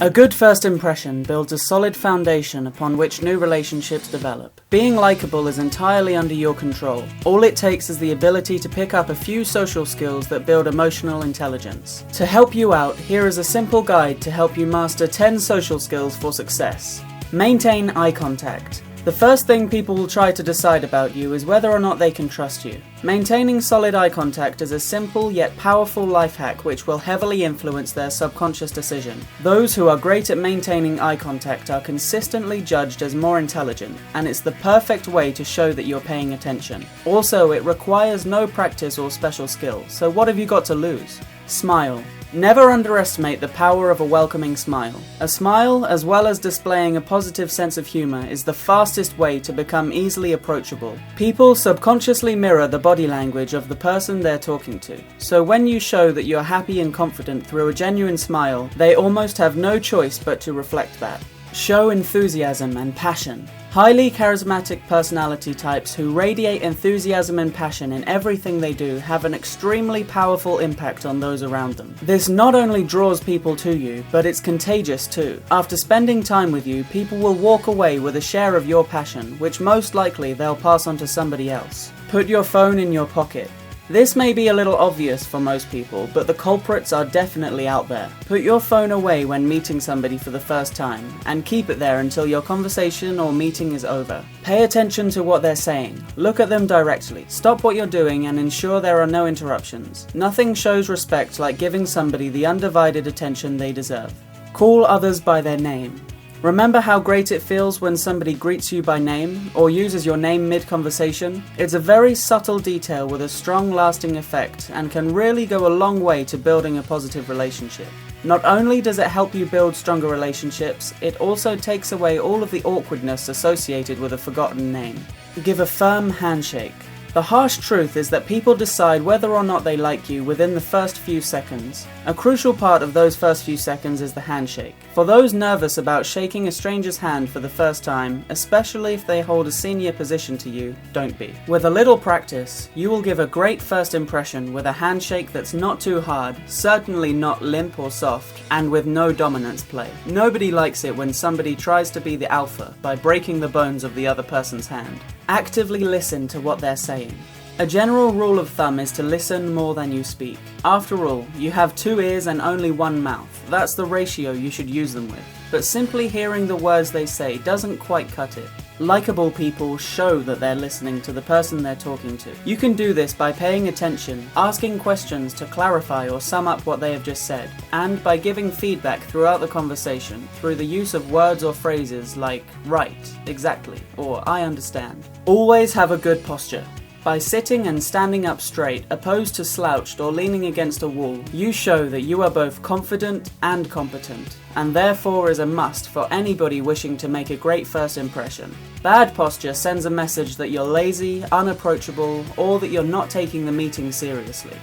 A good first impression builds a solid foundation upon which new relationships develop. Being likable is entirely under your control. All it takes is the ability to pick up a few social skills that build emotional intelligence. To help you out, here is a simple guide to help you master 10 social skills for success. Maintain eye contact. The first thing people will try to decide about you is whether or not they can trust you. Maintaining solid eye contact is a simple yet powerful life hack which will heavily influence their subconscious decision. Those who are great at maintaining eye contact are consistently judged as more intelligent, and it's the perfect way to show that you're paying attention. Also, it requires no practice or special skill, so what have you got to lose? Smile. Never underestimate the power of a welcoming smile. A smile, as well as displaying a positive sense of humor, is the fastest way to become easily approachable. People subconsciously mirror the body language of the person they're talking to. So when you show that you're happy and confident through a genuine smile, they almost have no choice but to reflect that. Show enthusiasm and passion. Highly charismatic personality types who radiate enthusiasm and passion in everything they do have an extremely powerful impact on those around them. This not only draws people to you, but it's contagious too. After spending time with you, people will walk away with a share of your passion, which most likely they'll pass on to somebody else. Put your phone in your pocket. This may be a little obvious for most people, but the culprits are definitely out there. Put your phone away when meeting somebody for the first time, and keep it there until your conversation or meeting is over. Pay attention to what they're saying. Look at them directly. Stop what you're doing and ensure there are no interruptions. Nothing shows respect like giving somebody the undivided attention they deserve. Call others by their name. Remember how great it feels when somebody greets you by name, or uses your name mid-conversation? It's a very subtle detail with a strong lasting effect, and can really go a long way to building a positive relationship. Not only does it help you build stronger relationships, it also takes away all of the awkwardness associated with a forgotten name. Give a firm handshake. The harsh truth is that people decide whether or not they like you within the first few seconds. A crucial part of those first few seconds is the handshake. For those nervous about shaking a stranger's hand for the first time, especially if they hold a senior position to you, don't be. With a little practice, you will give a great first impression with a handshake that's not too hard, certainly not limp or soft, and with no dominance play. Nobody likes it when somebody tries to be the alpha by breaking the bones of the other person's hand. Actively listen to what they're saying. A general rule of thumb is to listen more than you speak. After all, you have 2 ears and only 1 mouth. That's the ratio you should use them with. But simply hearing the words they say doesn't quite cut it. Likeable people show that they're listening to the person they're talking to. You can do this by paying attention, asking questions to clarify or sum up what they have just said, and by giving feedback throughout the conversation through the use of words or phrases like right, exactly, or I understand. Always have a good posture. By sitting and standing up straight, opposed to slouched or leaning against a wall, you show that you are both confident and competent, and therefore is a must for anybody wishing to make a great first impression. Bad posture sends a message that you're lazy, unapproachable, or that you're not taking the meeting seriously.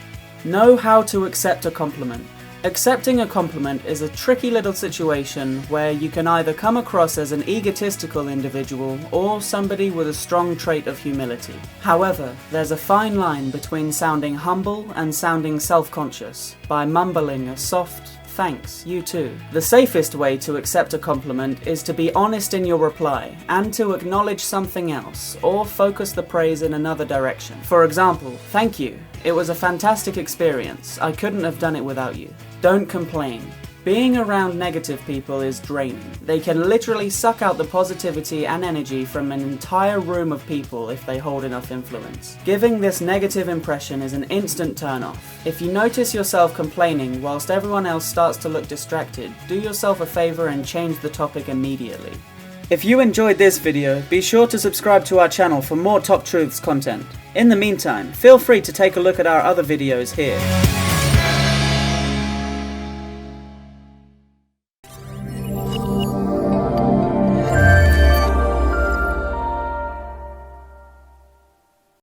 Know how to accept a compliment. Accepting a compliment is a tricky little situation where you can either come across as an egotistical individual or somebody with a strong trait of humility. However, there's a fine line between sounding humble and sounding self-conscious by mumbling a soft, "Thanks, you too." The safest way to accept a compliment is to be honest in your reply and to acknowledge something else or focus the praise in another direction. For example, "Thank you. It was a fantastic experience. I couldn't have done it without you." Don't complain. Being around negative people is draining. They can literally suck out the positivity and energy from an entire room of people if they hold enough influence. Giving this negative impression is an instant turn-off. If you notice yourself complaining whilst everyone else starts to look distracted, do yourself a favor and change the topic immediately. If you enjoyed this video, be sure to subscribe to our channel for more Top Truths content. In the meantime, feel free to take a look at our other videos here.